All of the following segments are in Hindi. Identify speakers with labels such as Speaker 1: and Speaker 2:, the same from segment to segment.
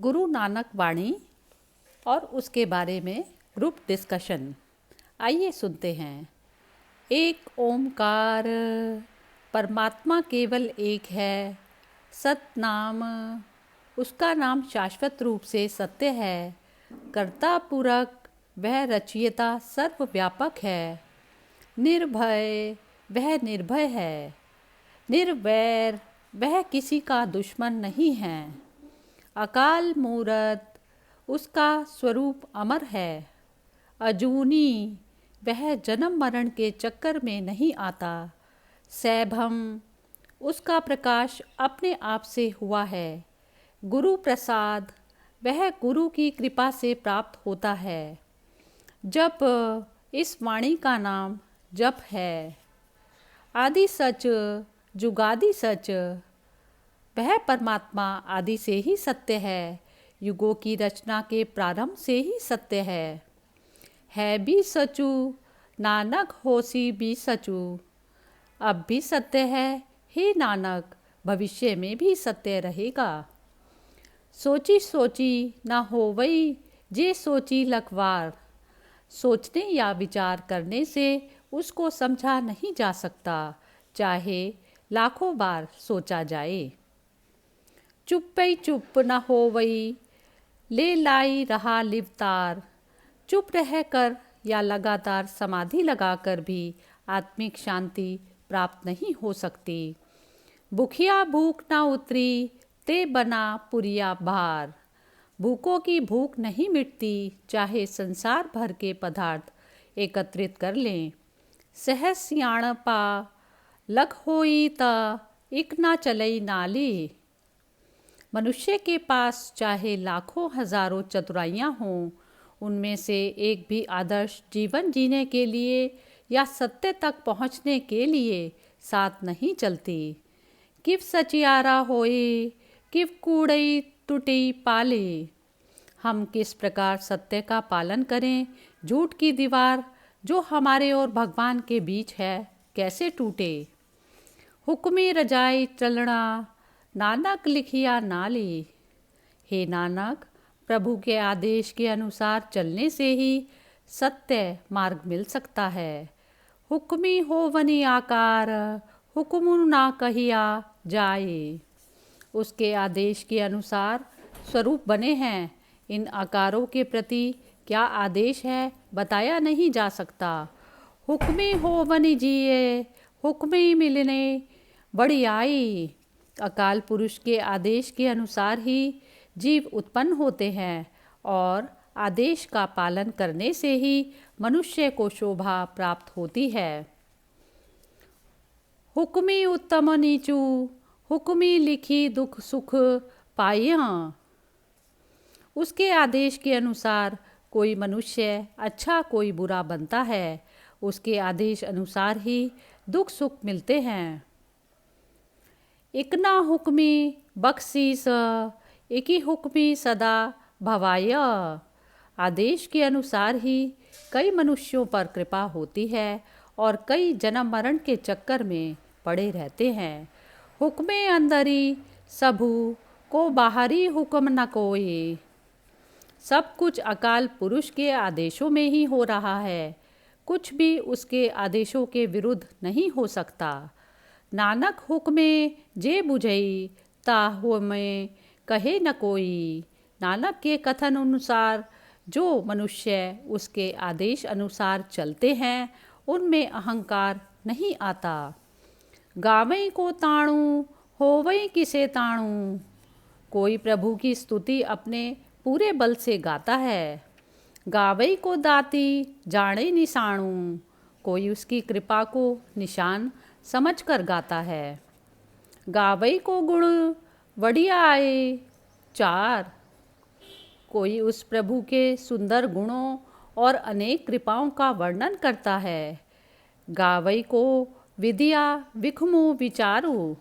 Speaker 1: गुरु नानक वाणी और उसके बारे में ग्रुप डिस्कशन। आइए सुनते हैं। एक ओमकार, परमात्मा केवल एक है। सतनाम, उसका नाम शाश्वत रूप से सत्य है। कर्ता पूरक, वह रचयिता सर्वव्यापक है। निर्भय, वह निर्भय है। निर्वैर, वह किसी का दुश्मन नहीं है। अकाल मूरत, उसका स्वरूप अमर है। अजूनी, वह जन्म मरण के चक्कर में नहीं आता। सैभम, उसका प्रकाश अपने आप से हुआ है। गुरु प्रसाद, वह गुरु की कृपा से प्राप्त होता है। जप, इस वाणी का नाम जप है। आदि सच, जुगादि सच, वह परमात्मा आदि से ही सत्य है। युगों की रचना के प्रारंभ से ही सत्य है भी सचू, नानक होसी भी सचू। अब भी सत्य है, हे नानक, भविष्य में भी सत्य रहेगा। सोची सोची ना होवई, जे सोची लखवार। सोचने या विचार करने से उसको समझा नहीं जा सकता, चाहे लाखों बार सोचा जाए। चुप्पई चुप न होवई, ले लाई रहा लिवतार। चुप रह कर या लगातार समाधि लगाकर भी आत्मिक शांति प्राप्त नहीं हो सकती। भूखिया भूख ना उतरी, ते बना पुरिया भार। भूखों की भूख नहीं मिटती, चाहे संसार भर के पदार्थ एकत्रित कर लें। सहज सियाण पा, लख होई ता, इक ना चलई नाली। मनुष्य के पास चाहे लाखों हजारों चतुराइयाँ हों, उनमें से एक भी आदर्श जीवन जीने के लिए या सत्य तक पहुँचने के लिए साथ नहीं चलती। किव सचियारा होए, किव कूड़ई टूटी पाले। हम किस प्रकार सत्य का पालन करें, झूठ की दीवार जो हमारे और भगवान के बीच है कैसे टूटे। हुक्मी रजाई चलना, नानक लिखिया नाली। हे नानक, प्रभु के आदेश के अनुसार चलने से ही सत्य मार्ग मिल सकता है। हुक्मी होवनी आकार, हुक्म ना कहिया जाए। उसके आदेश के अनुसार स्वरूप बने हैं। इन आकारों के प्रति क्या आदेश है बताया नहीं जा सकता। हुक्मी होवनी जिए, हुक्मी मिलने बड़ी आई। अकाल पुरुष के आदेश के अनुसार ही जीव उत्पन्न होते हैं और आदेश का पालन करने से ही मनुष्य को शोभा प्राप्त होती है। हुक्मी उत्तम नीचू, हुक्मी लिखी दुख सुख पाइया। उसके आदेश के अनुसार कोई मनुष्य अच्छा कोई बुरा बनता है। उसके आदेश अनुसार ही दुख सुख मिलते हैं। इकना हुक्मी बख्शीस, इकी हुक्मी सदा भवाय। आदेश के अनुसार ही कई मनुष्यों पर कृपा होती है और कई जन्म मरण के चक्कर में पड़े रहते हैं। हुक्मे अंदरी सबू, को बाहरी हुक्म न कोई। सब कुछ अकाल पुरुष के आदेशों में ही हो रहा है। कुछ भी उसके आदेशों के विरुद्ध नहीं हो सकता। नानक हुक्मे जे बुझई, ताहु में कहे न कोई। नानक के कथन अनुसार जो मनुष्य उसके आदेश अनुसार चलते हैं, उनमें अहंकार नहीं आता। गावई को ताणु, होवई किसे ताणु। कोई प्रभु की स्तुति अपने पूरे बल से गाता है। गावई को दाती, जाने निशाणु। कोई उसकी कृपा को निशान समझकर गाता है। गावई को गुण बढ़िया आए चार। कोई उस प्रभु के सुंदर गुणों और अनेक कृपाओं का वर्णन करता है। गावई को विद्या विखमु विचारू।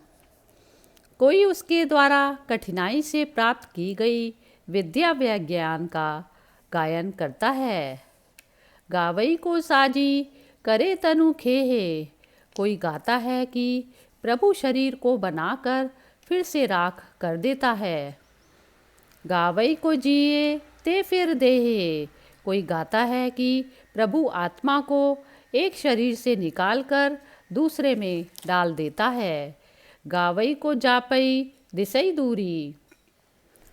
Speaker 1: कोई उसके द्वारा कठिनाई से प्राप्त की गई विद्या व ज्ञान का गायन करता है। गावई को साजी करे तनु खेहे। कोई गाता है कि प्रभु शरीर को बनाकर फिर से राख कर देता है। गावई को जिए ते फिर देहे। कोई गाता है कि प्रभु आत्मा को एक शरीर से निकालकर दूसरे में डाल देता है। गावई को जापई दिसई दूरी।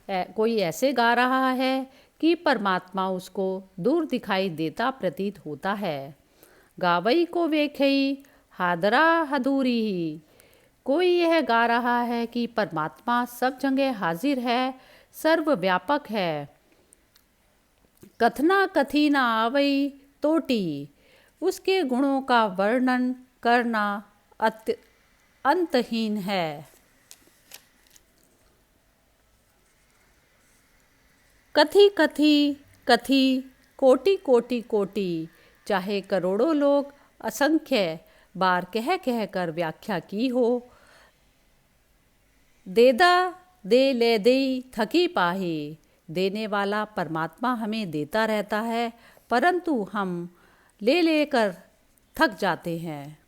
Speaker 1: कोई ऐसे गा रहा है कि परमात्मा उसको दूर दिखाई देता प्रतीत होता है। गावई को वेखई हादरा हदूरी ही। कोई यह गा रहा है कि परमात्मा सब जगह हाजिर है, सर्वव्यापक है। कथना कथी ना आवई तोटी। उसके गुणों का वर्णन करना अंतहीन है। कथी कथी कथी कोटि कोटि कोटि। चाहे करोड़ों लोग असंख्य बार कह कह कर व्याख्या की हो। देदा दे ले दे थकी पाहे। देने वाला परमात्मा हमें देता रहता है, परंतु हम ले लेकर थक जाते हैं।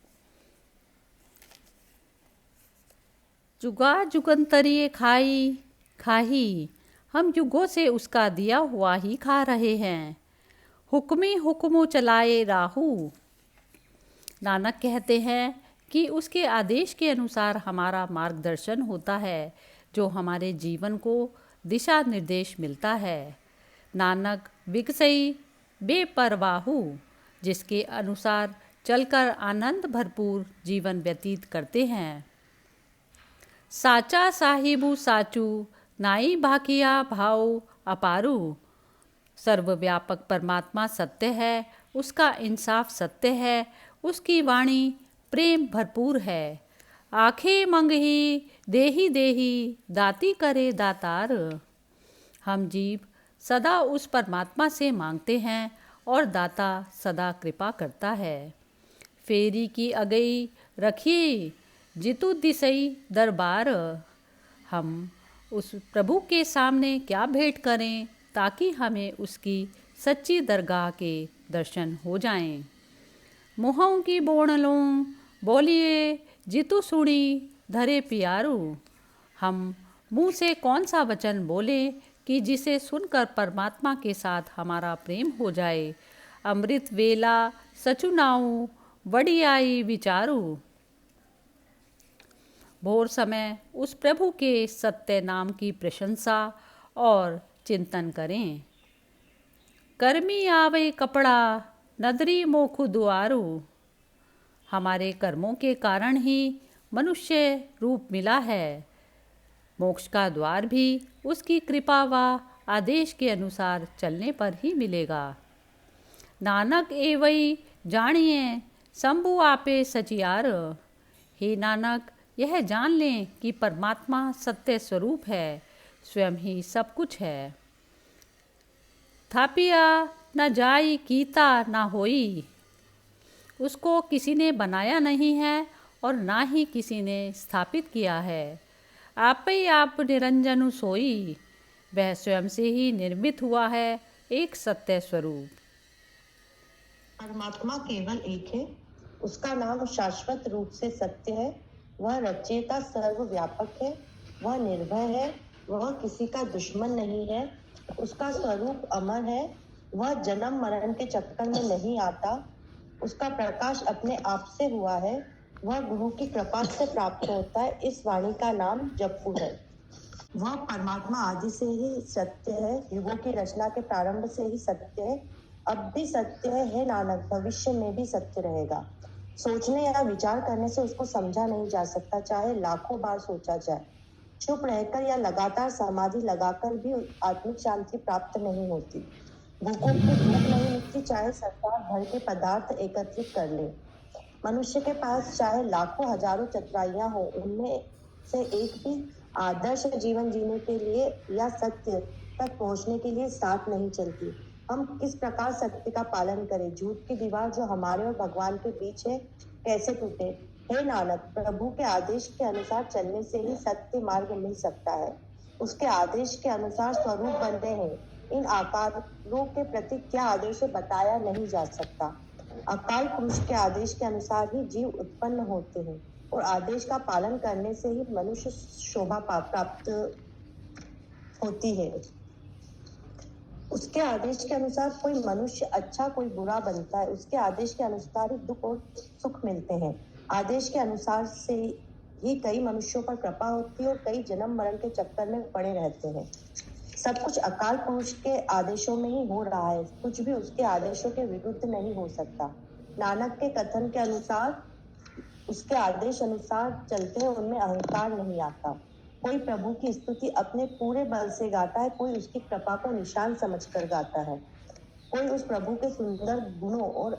Speaker 1: जुगा जुगंतरिये खाई खाही। हम युगों से उसका दिया हुआ ही खा रहे हैं। हुक्मी हुक्मो चलाए राहू। नानक कहते हैं कि उसके आदेश के अनुसार हमारा मार्गदर्शन होता है, जो हमारे जीवन को दिशा निर्देश मिलता है। नानक विगसई बेपरवाहू, जिसके अनुसार चलकर आनंद भरपूर जीवन व्यतीत करते हैं। साचा साहिबू साचू नाई भाकिया भाव अपारू। सर्वव्यापक परमात्मा सत्य है, उसका इंसाफ सत्य है, उसकी वाणी प्रेम भरपूर है। आखे मंगही देही देही दाती करे दातार। हम जीव सदा उस परमात्मा से मांगते हैं और दाता सदा कृपा करता है। फेरी की अगई रखिए जितु दिसई दरबार। हम उस प्रभु के सामने क्या भेंट करें ताकि हमें उसकी सच्ची दरगाह के दर्शन हो जाएं। मुँहों की बोण लूँ बोलिए जितु सुनी धरे पियारू। हम मुँह से कौन सा वचन बोले कि जिसे सुनकर परमात्मा के साथ हमारा प्रेम हो जाए। अमृत वेला सचुनाऊ बड़ी आई विचारू। भोर समय उस प्रभु के सत्य नाम की प्रशंसा और चिंतन करें। कर्मी आवे कपड़ा नदरी मोखु दुआरू। हमारे कर्मों के कारण ही मनुष्य रूप मिला है। मोक्ष का द्वार भी उसकी कृपा व आदेश के अनुसार चलने पर ही मिलेगा। नानक एवई जानिए शंभु आपे सचियार। हे नानक, यह जान लें कि परमात्मा सत्य स्वरूप है, स्वयं ही सब कुछ है। थापिया न जाई कीता ना होई। उसको किसी ने बनाया नहीं है और ना ही किसी ने स्थापित किया है। आप ही आप निरंजनु सोई। वह स्वयं से ही निर्मित हुआ है, एक सत्य स्वरूप।
Speaker 2: परमात्मा केवल एक है, उसका नाम शाश्वत रूप से सत्य है। वह रचयिता सर्वव्यापक है, वह निर्भय है, वह किसी का दुश्मन नहीं है। उसका स्वरूप अमर है, वह जन्म मरण के चक्कर में नहीं आता। उसका प्रकाश अपने आप से हुआ है, वह गुरु की कृपा से प्राप्त होता है। इस वाणी का नाम जपू है। वह परमात्मा आदि से ही सत्य है, युगों की रचना के प्रारंभ से ही सत्य है, अब भी सत्य है नानक, भविष्य में भी सत्य रहेगा। सोचने या विचार करने से उसको समझा नहीं जा सकता, चाहे लाखों बार सोचा जाए। चुप रहकर या लगातार समाधि लगाकर भी आत्मिक शांति प्राप्त नहीं होती। भूखों की भूख नहीं मिटती, चाहे सरकार भर के पदार्थ एकत्रित कर ले। मनुष्य के पास चाहे लाखों हजारों चतुराइयां हो, उनमें से एक भी आदर्श जीवन जीने के लिए या सत्य तक पहुंचने के लिए साथ नहीं चलती। हम किस प्रकार सत्य का पालन करें? झूठ की दीवार जो हमारे और भगवान के बीच है कैसे टूटे? हे नानक, प्रभु के आदेश के अनुसार चलने से ही सत्य मार्ग मिल सकता है। उसके आदेश के अनुसार स्वरूप बंधे हैं। इन आकारों के प्रति क्या आदेश बताया नहीं जा सकता। अकाल पुरुष के आदेश के अनुसार ही जीव उत्पन्न होते हैं और आदेश का पालन करने से ही मनुष्य शोभा प्राप्त होती है। उसके आदेश के अनुसार कोई मनुष्य अच्छा कोई बुरा बनता है, उसके आदेश के अनुसार ही दुख और सुख मिलते हैं। आदेश के अनुसार से ही कई मनुष्यों पर कृपा होती है और कई जन्म मरण के चक्कर में पड़े रहते हैं। सब कुछ अकाल पुरुष के आदेशों में ही हो रहा है, कुछ भी उसके आदेशों के विरुद्ध नहीं हो सकता। नानक के कथन के अनुसार उसके आदेश अनुसार चलते हैं, उनमें अहंकार नहीं आता। कोई प्रभु की स्तुति अपने पूरे बल से गाता है, कोई उसकी कृपा को निशान समझकर गाता है, कोई उस प्रभु के सुंदर गुणों और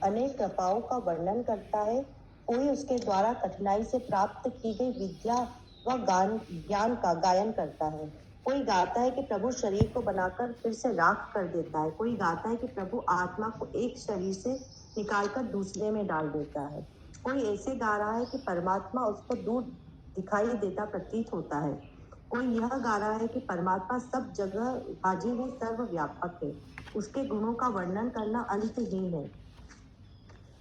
Speaker 2: अनेक कृपाओं का वर्णन करता है, कोई उसके द्वारा कठिनाई से प्राप्त की गई विद्या व ज्ञान का गायन करता है। कोई गाता है कि प्रभु शरीर को बनाकर फिर से राख कर देता है, कोई गाता है कि प्रभु आत्मा को एक शरीर से निकालकर दूसरे में डाल देता है, कोई ऐसे गा रहा है कि परमात्मा उसको दूर दिखाई देता प्रतीत होता है, कोई यह गा रहा है कि परमात्मा सब जगह हाजिर है, सर्वव्यापक है, उसके गुणों का वर्णन करना अंतहीन है।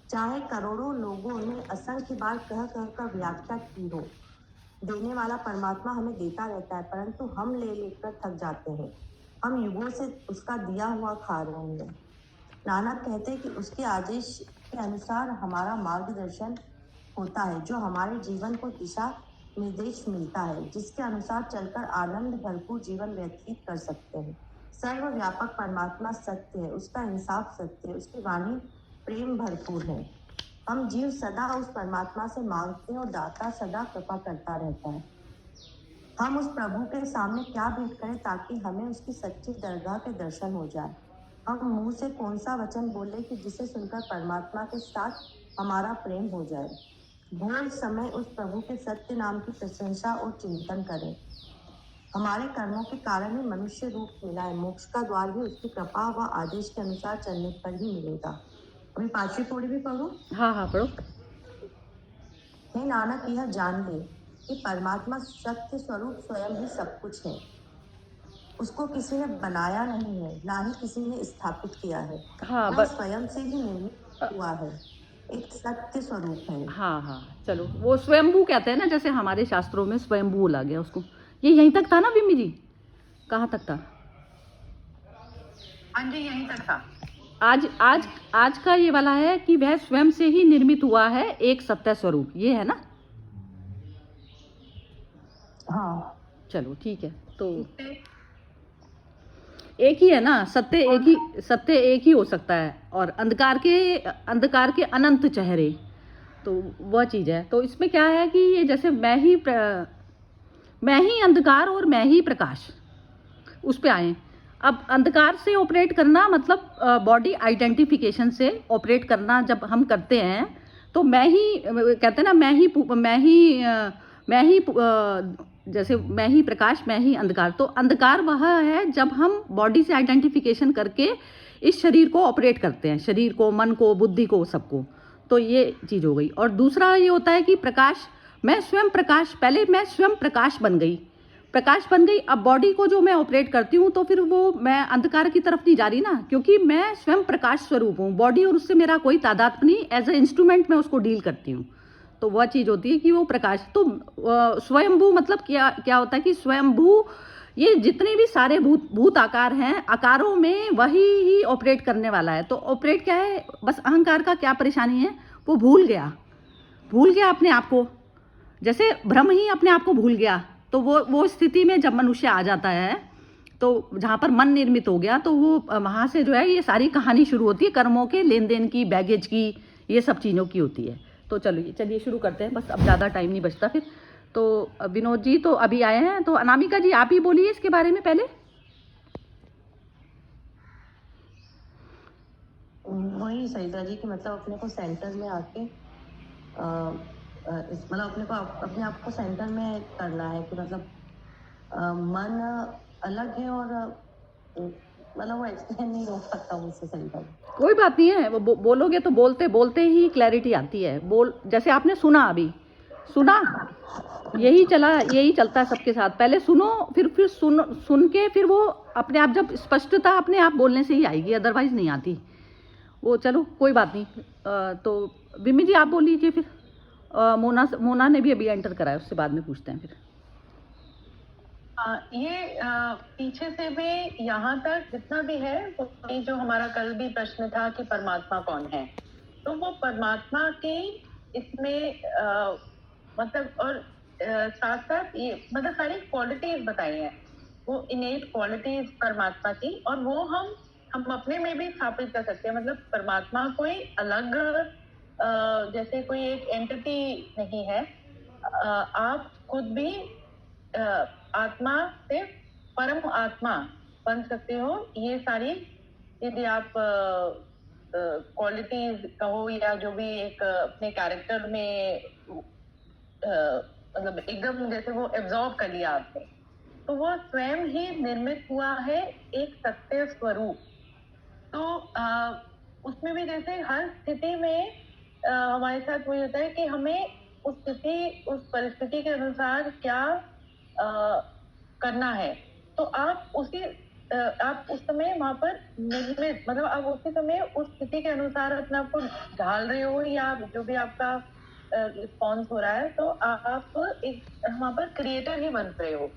Speaker 2: चाहे करोड़ों लोगों ने असंख्य बार कह कह कर व्याख्या की हो, देने वाला परमात्मा हमें देता रहता है, परंतु हम ले लेकर थक जाते हैं। हम युगों से उसका दिया हुआ खा रहे हैं। नानक कहते हैं कि उसके आदेश के अनुसार हमारा मार्गदर्शन होता है, जो हमारे जीवन को दिशा निर्देश मिलता है, जिसके अनुसार चलकर आनंद भरपूर जीवन व्यतीत कर सकते हैं। सर्वव्यापक परमात्मा सत्य है, उसका इंसाफ सत्य है, उसकी वाणी प्रेम भरपूर है। हम जीव सदा उस परमात्मा से मांगते हैं और दाता सदा कृपा करता रहता है। हम उस प्रभु के सामने क्या भेंट करें ताकि हमें उसकी सच्ची दरगाह के दर्शन हो जाए। हम मुंह से कौन सा वचन बोले कि जिसे सुनकर परमात्मा के साथ हमारा प्रेम हो जाए। भोर समय उस प्रभु के सत्य नाम की प्रशंसा और चिंतन करें। हमारे कर्मों के कारण ही मनुष्य रूप मिला है, मोक्ष का द्वार भी उसकी कृपा व आदेश के अनुसार चलने पर ही मिलेगा। अभी 5वीं पौड़ी भी पढ़ूं?
Speaker 1: हाँ हाँ पढ़ो।
Speaker 2: हे नानक, यह जान ले कि परमात्मा सत्य स्वरूप स्वयं ही सब कुछ है। उसको किसी ने बनाया नहीं है, ना ही किसी ने स्थापित किया है।
Speaker 1: हाँ
Speaker 2: वह
Speaker 1: बस।
Speaker 2: स्वयं से ही निर्मित हुआ है, एक सत्य स्वरूप है।
Speaker 1: हाँ हाँ चलो, वो स्वयंभू कहते हैं ना, जैसे हमारे शास्त्रों में स्वयंभू बोला गया उसको। ये यहीं तक था ना बिम्मी जी? कहाँ तक था?
Speaker 2: हाँ जी, यहीं तक था।
Speaker 1: आज आज आज का ये वाला है कि वह स्वयं से ही निर्मित हुआ है, एक सत्य स्वरूप, ये है ना?
Speaker 2: हाँ
Speaker 1: चलो ठीक है। तो एक ही है ना, सत्य एक ही हो सकता है, और अंधकार के अनंत चेहरे, तो वह चीज़ है। तो इसमें क्या है कि ये जैसे मैं ही अंधकार और मैं ही प्रकाश, उस पे आए। अब अंधकार से ऑपरेट करना मतलब बॉडी आइडेंटिफिकेशन से ऑपरेट करना जब हम करते हैं, तो मैं ही कहते हैं ना, जैसे मैं ही प्रकाश मैं ही अंधकार। तो अंधकार वह है जब हम बॉडी से आइडेंटिफिकेशन करके इस शरीर को ऑपरेट करते हैं, शरीर को, मन को, बुद्धि को, सबको। तो ये चीज़ हो गई। और दूसरा ये होता है कि प्रकाश, मैं स्वयं प्रकाश, पहले मैं स्वयं प्रकाश बन गई। अब बॉडी को जो मैं ऑपरेट करती हूँ तो फिर वो मैं अंधकार की तरफ नहीं जा रही ना, क्योंकि मैं स्वयं प्रकाश स्वरूप हूँ। बॉडी और उससे मेरा कोई तादात्म्य नहीं, एज ए इंस्ट्रूमेंट मैं उसको डील करती हूँ। तो वह चीज़ होती है कि वो प्रकाश। तो स्वयंभू मतलब क्या होता है कि स्वयंभू, ये जितने भी सारे भूत आकार हैं, आकारों में वही ही ऑपरेट करने वाला है। तो ऑपरेट क्या है, बस अहंकार का क्या परेशानी है, वो भूल गया अपने आप को, जैसे भ्रम ही अपने आप को भूल गया। तो वो स्थिति में जब मनुष्य आ जाता है, तो जहाँ पर मन निर्मित हो गया, तो वो वहाँ से जो है ये सारी कहानी शुरू होती है, कर्मों के लेन देन की, बैगेज की, ये सब चीज़ों की होती है। तो चलिए शुरू करते हैं, बस अब ज़्यादा टाइम नहीं बचता फिर। तो विनोद जी तो अभी आए हैं, तो अनामिका जी आप ही बोलिए इसके बारे में पहले।
Speaker 2: वही सईदा जी कि मतलब अपने को सेंटर में आके मतलब अपने आप को सेंटर में करना है कि मतलब मन अलग है और मतलब वो एक्सप्लेन नहीं हो सकता मुझसे सेंटर।
Speaker 1: कोई बात नहीं है, वो बोलोगे तो बोलते बोलते ही क्लैरिटी आती है। जैसे आपने सुना, अभी सुना, यही चलता है सबके साथ। पहले सुनो, फिर सुन के फिर वो अपने आप, जब स्पष्टता अपने आप बोलने से ही आएगी, अदरवाइज नहीं आती। वो चलो कोई बात नहीं। तो विमी जी आप बोल लीजिए फिर। मोना ने भी अभी एंटर करा है, उससे बाद में पूछते हैं फिर।
Speaker 3: ये पीछे से भी यहाँ तक जितना भी है, वो जो हमारा कल भी प्रश्न था कि परमात्मा कौन है, तो वो परमात्मा की इसमें मतलब और साथ साथ ये मतलब सारी क्वालिटीज बताई हैं, वो इनेट क्वालिटीज परमात्मा की, और वो हम अपने में भी स्थापित कर सकते हैं। मतलब परमात्मा कोई अलग जैसे कोई एक एंटिटी नहीं है, आप खुद भी आत्मा से परम आत्मा बन सकते हो। ये सारी यदि आप क्वालिटीज कहो या जो भी एक अपने कैरेक्टर में मतलब एकदम जैसे वो एब्जॉर्ब कर लिया आपने, तो वो स्वयं ही निर्मित हुआ है एक सत्य स्वरूप। तो उसमें भी जैसे हर स्थिति में हमारे साथ वही होता है कि हमें उस स्थिति उस परिस्थिति के अनुसार क्या करना है। तो आप आप उस समय वहां पर निर्मित मतलब आप उसी समय उस स्थिति के अनुसार अपने आप को ढाल रहे हो, या जो भी आपका रिस्पॉन्स हो रहा है, तो आप एक वहां पर क्रिएटर ही बन रहे हो।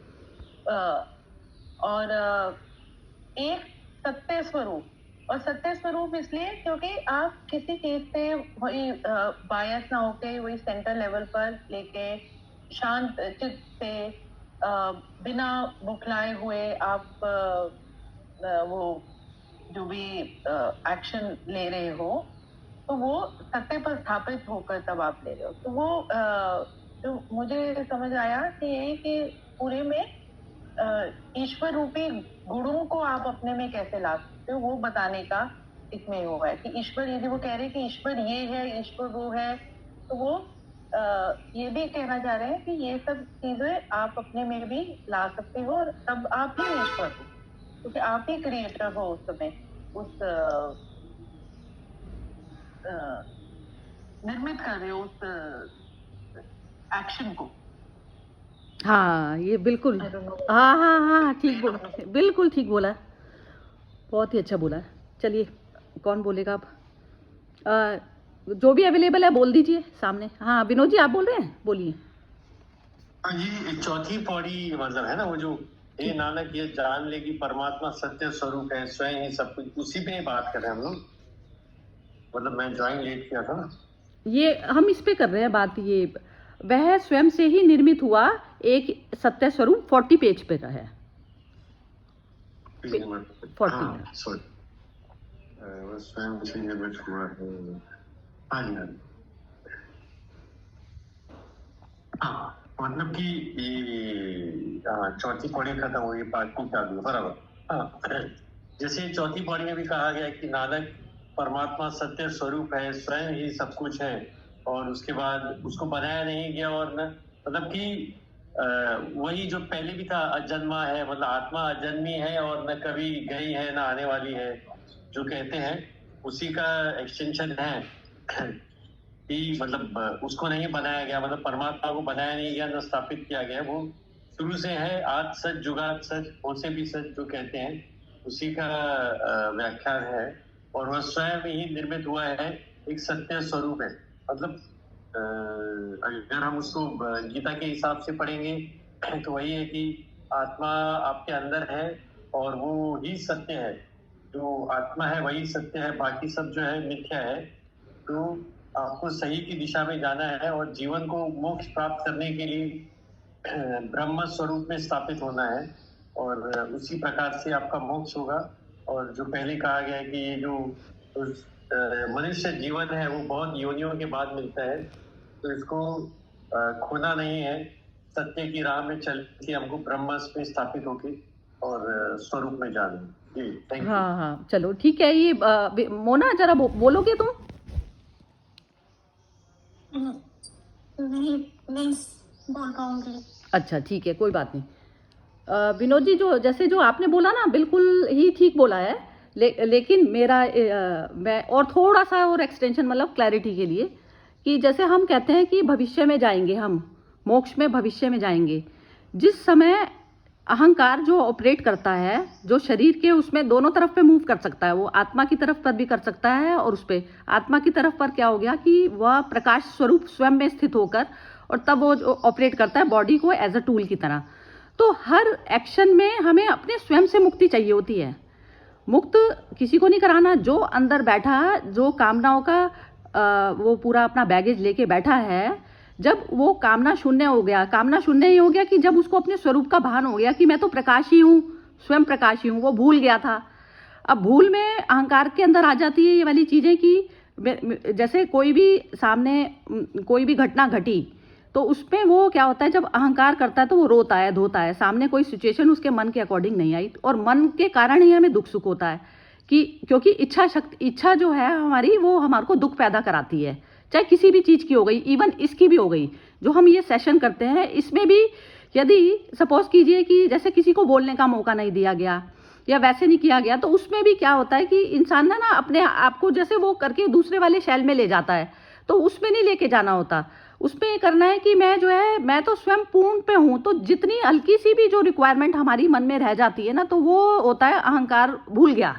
Speaker 3: और एक सत्य स्वरूप, और सत्य स्वरूप इसलिए क्योंकि आप किसी चीज से वही बायस ना होके वही सेंटर लेवल पर लेके शांत चित्त से बिना बुखलाए हुए आप वो जो भी एक्शन ले रहे हो, तो वो सत्य पर स्थापित होकर तब आप ले रहे हो। तो वो जो मुझे समझ आया कि यही कि पूरे में ईश्वर रूपी गुणों को आप अपने में कैसे ला सकते हो, वो बताने का इसमें हुआ है कि ईश्वर, यदि वो कह रहे हैं कि ईश्वर ये है, ईश्वर वो है, तो वो ये भी कहना चाह रहे हैं कि ये सब चीजें आप अपने में भी ला सकते हो, और तब आप ही ईश्वर हो, क्योंकि आप ही क्रिएटर हो उस समय, उस निर्मित कर रहे हो उस एक्शन को।
Speaker 1: हाँ ये बिल्कुल, हाँ हाँ हाँ ठीक बोला, बिल्कुल ठीक बोला है, बहुत ही अच्छा बोला है। चलिए कौन बोलेगा अब? जो भी अवेलेबल है बोल दीजिए सामने। हाँ विनोद जी आप बोल रहे हैं, बोलिए।
Speaker 4: हाँ जी, चौथी पौड़ी मतलब है ना वो जो हे नानक ये जान ले कि परमात्मा सत्य स्वरूप है, स्वयं ही सब कुछ, उसी पे ही बात कर रहे हैं हम लोग। मतलब मैं ज्वाइन लेट किया था ना,
Speaker 1: ये हम इस पे कर रहे हैं बात। ये वह स्वयं से ही निर्मित हुआ एक सत्य स्वरूप 40 पेज पे का है। 40
Speaker 4: हाँ सॉरी, वो स्वयं से निर्मित हुआ है। हाँ जी हाँ जी, हाँ मतलब कि ये चौथी पौड़ी खत्म हुई, पांचवी चालू है, बराबर। हाँ, जैसे चौथी पौड़ी में भी कहा गया कि नानक परमात्मा सत्य स्वरूप है, स्वयं ही सब कुछ है, और उसके बाद उसको बनाया नहीं गया, और न मतलब कि वही जो पहले भी था, अजन्मा है, मतलब आत्मा अजन्मी है और न कभी गई है न आने वाली है, जो कहते हैं उसी का एक्सटेंशन है कि मतलब उसको नहीं बनाया गया, मतलब परमात्मा को बनाया नहीं गया, न स्थापित किया गया, वो शुरू से है, आज सच जुगात सच हो से भी सच जो कहते हैं, उसी का व्याख्यान है, और वह स्वयं ही निर्मित हुआ है, एक सत्य स्वरूप है। मतलब अगर हम उसको गीता के हिसाब से पढ़ेंगे तो वही है कि आत्मा आपके अंदर है और वो ही सत्य है, जो आत्मा है वही सत्य है, बाकी सब जो है मिथ्या है। तो आपको सही की दिशा में जाना है और जीवन को मोक्ष प्राप्त करने के लिए ब्रह्म स्वरूप में स्थापित होना है, और उसी प्रकार से आपका मोक्ष होगा। और जो पहले कहा गया है कि ये जो मनुष्य जीवन है वो बहुत योनियों के बाद मिलता है, तो इसको खोना नहीं है, सत्य की राह में चल के हमको ब्रह्म में स्थापित होके और स्वरूप में जाना। जी थैंक यू।
Speaker 1: हाँ हाँ चलो ठीक है। ये मोना जरा बोलोगे तुम?
Speaker 3: नहीं बोल पाऊंगी।
Speaker 1: अच्छा ठीक है, कोई बात नहीं। विनोद जी जो जैसे जो आपने बोला ना बिल्कुल ही ठीक बोला है, लेकिन मेरा मैं और थोड़ा सा और एक्सटेंशन मतलब क्लैरिटी के लिए, कि जैसे हम कहते हैं कि भविष्य में जाएंगे, हम मोक्ष में भविष्य में जाएंगे, जिस समय अहंकार जो ऑपरेट करता है, जो शरीर के उसमें दोनों तरफ पे मूव कर सकता है, वो आत्मा की तरफ पर भी कर सकता है, और उस पे आत्मा की तरफ पर क्या हो गया कि वह प्रकाश स्वरूप स्वयं में स्थित होकर, और तब वो ऑपरेट करता है बॉडी को एज अ टूल की तरह। तो हर एक्शन में हमें अपने स्वयं से मुक्ति चाहिए होती है। मुक्त किसी को नहीं कराना। जो अंदर बैठा, जो कामनाओं का वो पूरा अपना बैगेज लेके बैठा है, जब वो कामना शून्य हो गया, कामना शून्य ही हो गया कि जब उसको अपने स्वरूप का भान हो गया कि मैं तो प्रकाश ही हूँ, स्वयं प्रकाश ही हूँ, वो भूल गया था। अब भूल में अहंकार के अंदर आ जाती है ये वाली चीज़ें कि जैसे कोई भी सामने कोई भी घटना घटी तो उसमें वो क्या होता है, जब अहंकार करता है तो वो रोता है, धोता है, सामने कोई सिचुएशन उसके मन के अकॉर्डिंग नहीं आई, और मन के कारण ही हमें दुख सुख होता है कि क्योंकि इच्छा जो है हमारी, वो हमारे को दुख पैदा कराती है, चाहे किसी भी चीज़ की हो गई, इवन इसकी भी हो गई। जो हम ये सेशन करते हैं इसमें भी यदि सपोज कीजिए कि जैसे किसी को बोलने का मौका नहीं दिया गया या वैसे नहीं किया गया, तो उसमें भी क्या होता है कि इंसान ना अपने आप को जैसे वो करके दूसरे वाले शैल में ले जाता है, तो उसमें नहीं लेके जाना होता। उसमें ये करना है कि मैं जो है, मैं तो स्वयं पूर्ण पे हूँ। तो जितनी हल्की सी भी जो रिक्वायरमेंट हमारी मन में रह जाती है ना, तो वो होता है अहंकार भूल गया,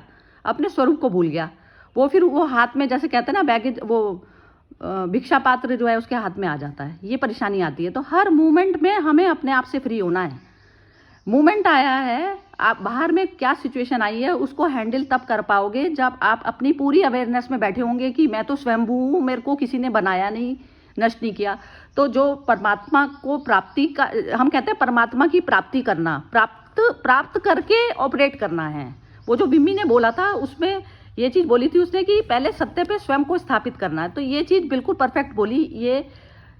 Speaker 1: अपने स्वरूप को भूल गया। वो फिर वो हाथ में जैसे कहते हैं ना बैगेज, वो भिक्षा पात्र जो है उसके हाथ में आ जाता है, ये परेशानी आती है। तो हर मूवमेंट में हमें अपने आप से फ्री होना है। मूवमेंट आया है, आप बाहर में क्या सिचुएशन आई है उसको हैंडल तब कर पाओगे जब आप अपनी पूरी अवेयरनेस में बैठे होंगे कि मैं तो स्वयंभू हूँ, मेरे को किसी ने बनाया नहीं, नष्ट नहीं किया। तो जो परमात्मा को प्राप्ति का, हम कहते हैं परमात्मा की प्राप्ति करना, प्राप्त करके ऑपरेट करना है। वो जो बिम्मी ने बोला था उसमें ये चीज़ बोली थी उसने कि पहले सत्य पे स्वयं को स्थापित करना है। तो ये चीज़ बिल्कुल परफेक्ट बोली।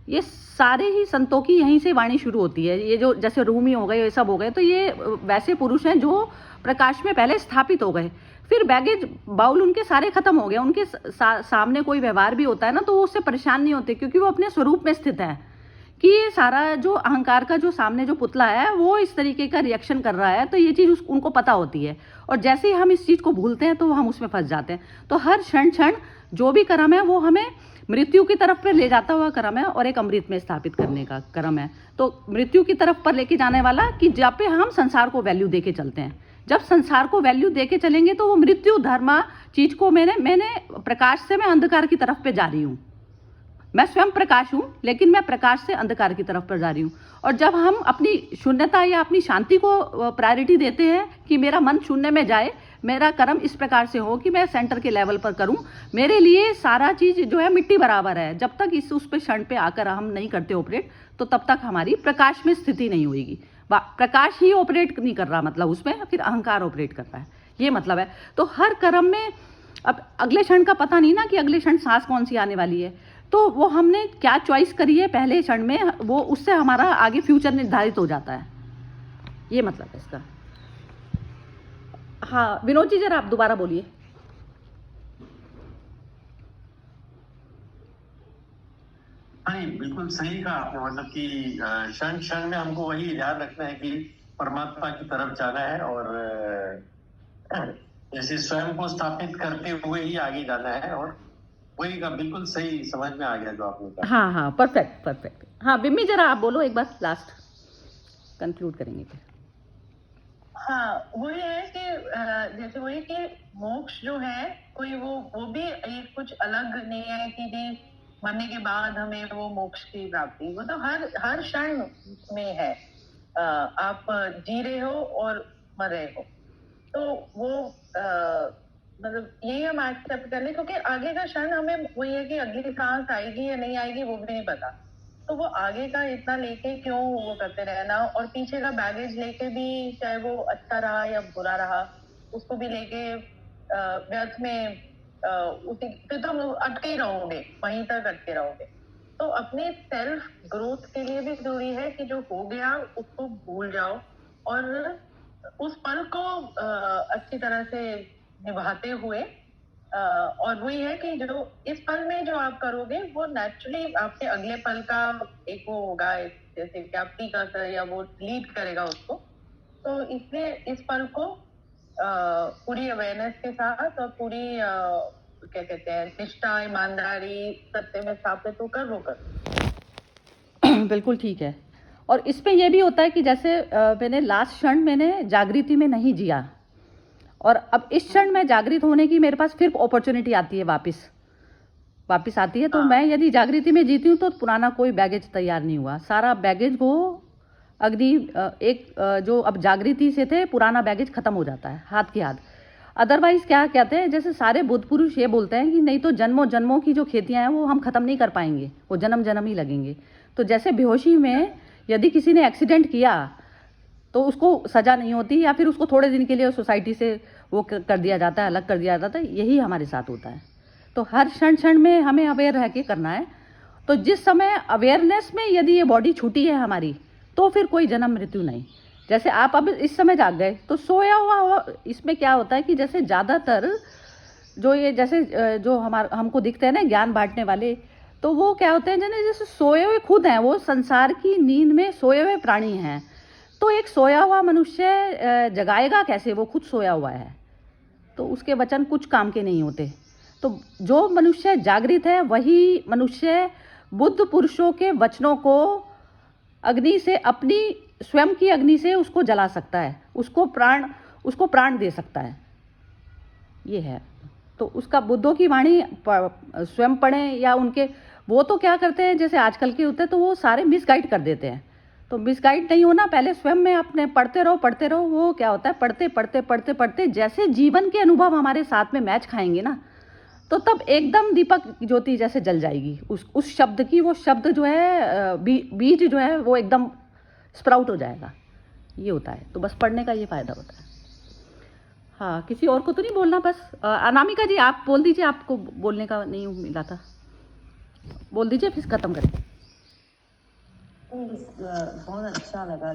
Speaker 1: ये सारे ही संतों की यहीं से वाणी शुरू होती है। ये जो जैसे रूमी हो गए, ये सब हो गए, तो ये वैसे पुरुष हैं जो प्रकाश में पहले स्थापित हो गए। फिर बैगेज बाउल उनके सारे खत्म हो गए, उनके सामने कोई व्यवहार भी होता है ना, तो वो उससे परेशान नहीं होते, क्योंकि वो अपने स्वरूप में स्थित है कि ये सारा जो अहंकार का जो सामने जो पुतला है वो इस तरीके का रिएक्शन कर रहा है। तो ये चीज़ उनको पता होती है, और जैसे ही हम इस चीज़ को भूलते हैं तो हम उसमें फंस जाते हैं। तो हर क्षण जो भी कर्म है वो हमें मृत्यु की तरफ पर ले जाता हुआ कर्म है, और एक अमृत में स्थापित करने का कर्म है। तो मृत्यु की तरफ पर लेके जाने वाला कि जहाँ पे हम संसार को वैल्यू दे के चलते हैं। जब संसार को वैल्यू दे के चलेंगे तो वो मृत्यु धर्मा चीज़ को मैंने प्रकाश से मैं अंधकार की तरफ पे जा रही हूँ। मैं स्वयं प्रकाश हूँ, लेकिन मैं प्रकाश से अंधकार की तरफ पर जा रही हूँ। और जब हम अपनी शून्यता या अपनी शांति को प्रायोरिटी देते हैं कि मेरा मन शून्य में जाए, मेरा कर्म इस प्रकार से हो कि मैं सेंटर के लेवल पर करूं, मेरे लिए सारा चीज़ जो है मिट्टी बराबर है। जब तक उस पे क्षण पे आकर हम नहीं करते ऑपरेट, तो तब तक हमारी प्रकाश में स्थिति नहीं होगी। प्रकाश ही ऑपरेट नहीं कर रहा, मतलब उसमें फिर अहंकार ऑपरेट कर रहा है, ये मतलब है। तो हर कर्म में अब अगले क्षण का पता नहीं ना कि अगले क्षण सांस कौन सी आने वाली है, तो वो हमने क्या चॉइस करी है पहले क्षण में, वो उससे हमारा आगे फ्यूचर निर्धारित हो जाता है, ये मतलब है इसका। हाँ विनोद जी, जरा आप दोबारा बोलिए।
Speaker 4: हाँ बिल्कुल सही कहा आपने। मतलब कि क्षण क्षण में हमको वही ध्यान रखना है कि परमात्मा की तरफ जाना है, और जैसे स्वयं को स्थापित करते हुए ही आगे जाना है। और वही का बिल्कुल सही समझ में आ गया जो आपने कहा।
Speaker 1: हाँ परफेक्ट। हाँ बिम्मी, जरा आप बोलो एक बार, लास्ट कंक्लूड करेंगे फिर।
Speaker 3: हाँ वही है कि जैसे वही कि मोक्ष जो है कोई वो भी एक कुछ अलग नहीं है कि जी मरने के बाद हमें वो मोक्ष की प्राप्ति, वो तो हर क्षण में है। आप जी रहे हो और मर रहे हो, तो वो मतलब यही हम एक्सेप्ट कर ले, क्योंकि आगे का क्षण हमें वही है कि अगली सांस आएगी या नहीं आएगी वो भी नहीं पता। तो वो आगे का इतना लेके क्यों वो करते रहना, और पीछे का बैगेज लेके भी, चाहे वो अच्छा रहा या बुरा रहा, उसको भी लेके व्यर्थ में उसी फिर तो अटके ही रहोगे, वहीं तक अटके रहोगे। तो अपने सेल्फ ग्रोथ के लिए भी जरूरी है कि जो हो गया उसको भूल जाओ, और उस पल को अच्छी तरह से निभाते हुए, और वही है कि जो इस पल में जो आप करोगे वो नेचुरली आपके अगले पल का एक वो होगा, जैसे कि आप प्रीकर्सर या वो लीड करेगा उसको। तो इसलिए इस पल को पूरी अवेयरनेस के साथ और पूरी क्या कहते हैं निष्ठा, ईमानदारी, सत्य में स्थापित होकर वो कर।
Speaker 1: बिल्कुल ठीक है। और इसमें यह भी होता है कि जैसे मैंने लास्ट क्षण मैंने जागृति में नहीं जिया, और अब इस क्षण में जागृत होने की मेरे पास फिर अपॉर्चुनिटी आती है, वापस आती है। तो मैं यदि जागृति में जीती हूँ तो पुराना कोई बैगेज तैयार नहीं हुआ, सारा बैगेज को अग्नि जो अब जागृति से थे पुराना बैगेज खत्म हो जाता है हाथ के हाथ। अदरवाइज क्या कहते हैं, जैसे सारे बुद्ध पुरुष ये बोलते हैं कि नहीं तो जन्मों जन्मों की जो खेतियाँ हैं वो हम खत्म नहीं कर पाएंगे, वो जन्म जन्म ही लगेंगे। तो जैसे बेहोशी में यदि किसी ने एक्सीडेंट किया तो उसको सज़ा नहीं होती, या फिर उसको थोड़े दिन के लिए सोसाइटी से वो कर दिया जाता है, अलग कर दिया जाता है, यही हमारे साथ होता है। तो हर क्षण क्षण में हमें अवेयर रह के करना है। तो जिस समय अवेयरनेस में यदि ये बॉडी छूटी है हमारी, तो फिर कोई जन्म मृत्यु नहीं। जैसे आप अब इस समय जाग गए तो सोया हुआ, इसमें क्या होता है कि जैसे ज़्यादातर जो ये जैसे जो हमको दिखते हैं ना ज्ञान बांटने वाले, तो वो क्या होते हैं जैसे सोए हुए खुद हैं, वो संसार की नींद में सोए हुए प्राणी हैं। तो एक सोया हुआ मनुष्य जगाएगा कैसे, वो खुद सोया हुआ है, तो उसके वचन कुछ काम के नहीं होते। तो जो मनुष्य जागृत है वही मनुष्य बुद्ध पुरुषों के वचनों को अग्नि से, अपनी स्वयं की अग्नि से उसको जला सकता है, उसको प्राण दे सकता है, ये है। तो उसका बुद्धों की वाणी स्वयं पढ़ें या उनके, वो तो क्या करते हैं जैसे आजकल के होते हैं तो वो सारे मिसगाइड कर देते हैं। तो मिसगाइड नहीं होना, पहले स्वयं में अपने पढ़ते रहो। वो क्या होता है, पढ़ते जैसे जीवन के अनुभव हमारे साथ में मैच खाएंगे ना, तो तब एकदम दीपक ज्योति जैसे जल जाएगी उस शब्द की। वो शब्द जो है बीज जो है वो एकदम स्प्राउट हो जाएगा, ये होता है। तो बस पढ़ने का ये फ़ायदा होता है। हाँ, किसी और को तो नहीं बोलना, बस अनामिका जी आप बोल दीजिए, आपको बोलने का नहीं मिला था, बोल दीजिए फिर ख़त्म करें।
Speaker 2: बहुत अच्छा लगा,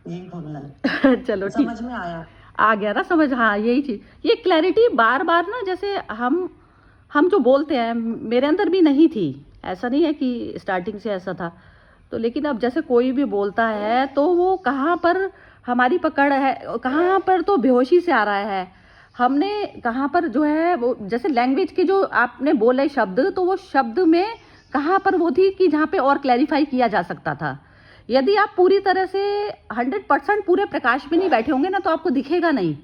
Speaker 2: यही बोलना
Speaker 1: चलो ठीक,
Speaker 2: समझ में
Speaker 1: आ गया ना समझ। हाँ, यही चीज़, ये क्लैरिटी बार बार ना, जैसे हम जो बोलते हैं, मेरे अंदर भी नहीं थी, ऐसा नहीं है कि स्टार्टिंग से ऐसा था। तो लेकिन अब जैसे कोई भी बोलता है तो वो कहाँ पर हमारी पकड़ है, कहाँ पर तो बेहोशी से आ रहा है, हमने कहाँ पर जो है वो, जैसे लैंग्वेज के जो आपने बोले शब्द, तो वो शब्द में कहाँ पर वो थी कि जहाँ पे और क्लैरिफाई किया जा सकता था। यदि आप पूरी तरह से 100% पूरे प्रकाश में नहीं बैठे होंगे ना, तो आपको दिखेगा नहीं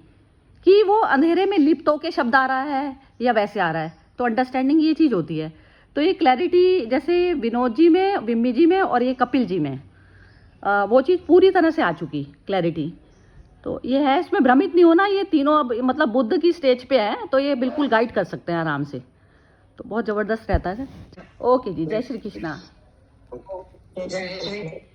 Speaker 1: कि वो अंधेरे में लिप्त होके शब्द आ रहा है या वैसे आ रहा है। तो अंडरस्टैंडिंग ये चीज़ होती है। तो ये क्लैरिटी जैसे विनोद जी में, विम्मी जी में और ये कपिल जी में वो चीज़ पूरी तरह से आ चुकी क्लैरिटी। तो ये है, इसमें भ्रमित नहीं होना। ये तीनों अब मतलब बुद्ध की स्टेज पे है, तो ये बिल्कुल गाइड कर सकते हैं आराम से। तो बहुत ज़बरदस्त रहता है। ओके जी, जय श्री कृष्णा।
Speaker 2: जय